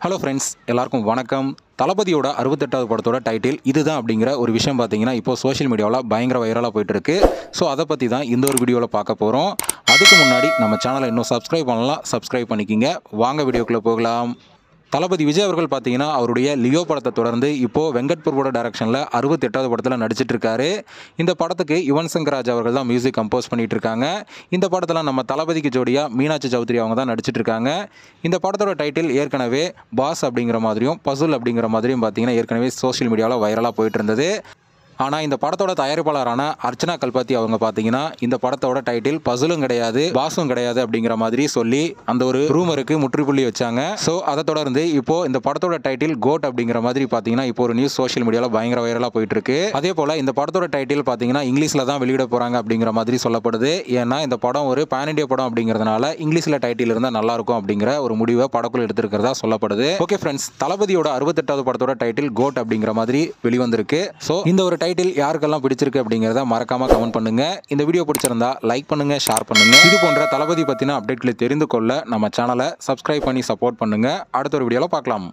Hello friends, எல்லாருக்கும் வணக்கம். தளபதியோட 68வது படத்தோட டைட்டில் இதுதான் அப்படிங்கிற ஒரு விஷயம் பார்த்தீங்கன்னா இப்போ சோஷியல் மீடியாவில் பயங்கர வைரலாக போயிட்டு இருக்கு. ஸோ அதை பற்றி தான் இந்த ஒரு வீடியோவில் பார்க்க போகிறோம். அதுக்கு முன்னாடி நம்ம சேனலை இன்னும் சப்ஸ்கிரைப் பண்ணலாம், சப்ஸ்கிரைப் பண்ணிக்கிங்க. வாங்க வீடியோக்குள்ளே போகலாம். தளபதி விஜய் அவர்கள் பார்த்தீங்கன்னா அவருடைய லியோ படத்தை தொடர்ந்து இப்போது வெங்கட் பிரபுவோட டைரக்ஷனில் 68வது படத்தில் நடிச்சிட்டு இருக்காரு. இந்த படத்துக்கு யுவன் சங்கர் ராஜா அவர்கள் தான் மியூசிக் கம்போஸ் பண்ணிட்டு இருக்காங்க. இந்த படத்தில் நம்ம தளபதிக்கு ஜோடியாக மீனாட்சி சௌத்ரி அவங்க தான் நடிச்சிட்டு இருக்காங்க. இந்த படத்தோட டைட்டில் ஏற்கனவே பாஸ் அப்படிங்கிற மாதிரியும் பசுல் அப்படிங்கிற மாதிரியும் பார்த்தீங்கன்னா ஏற்கனவே சோஷியல் மீடியாவில் வைரலாக போயிட்டு இருந்தது. ஆனால் இந்த படத்தோட தயாரிப்பாளரான அர்ச்சனா கல்பாத்தி அவங்க பார்த்தீங்கன்னா இந்த படத்தோட டைட்டில் பசுலும் கிடையாது பாஸும் கிடையாது அப்படிங்கிற மாதிரி சொல்லி அந்த ஒரு ரூமருக்கு முற்றுப்புள்ளி வச்சாங்க. ஸோ அதை தொடர்ந்து இப்போ இந்த படத்தோட டைட்டில் கோட் அப்படிங்கிற மாதிரி பார்த்தீங்கன்னா இப்போ ஒரு நியூஸ் சோஷியல் மீடியாவில் பயங்கர வைரலாக போயிட்டு இருக்கு. அதே போல் இந்த படத்தோட டைட்டில் பார்த்தீங்கன்னா இங்கிலீஷில் தான் வெளியிட போகிறாங்க அப்படிங்கிற மாதிரி சொல்லப்படுது. ஏன்னா இந்த படம் ஒரு பேன் இண்டியா படம் அப்படிங்கிறதுனால இங்கிலீஷில் டைட்டில் இருந்தால் நல்லா இருக்கும் அப்படிங்கிற ஒரு முடிவை படக்குள் எடுத்திருக்கிறதா சொல்லப்படுது. ஓகே ஃப்ரெண்ட்ஸ், தளபதியோட 68வது படத்தோட டைட்டில் கோட் அப்படிங்கிற மாதிரி வெளிவந்திருக்கு. ஸோ இந்த ஒரு டைட்டில் யாருக்கெல்லாம் பிடிச்சிருக்கு அப்படிங்கிறத மறக்காம கமெண்ட் பண்ணுங்க. இந்த வீடியோ பிடிச்சிருந்தா லைக் பண்ணுங்க, ஷேர் பண்ணுங்க. இது போன்ற தளபதி பத்தின அப்டேட்களை தெரிந்து கொள்ள நம்ம சேனலை சப்ஸ்கிரைப் பண்ணி சப்போர்ட் பண்ணுங்க. அடுத்த ஒரு வீடியோல பார்க்கலாம்.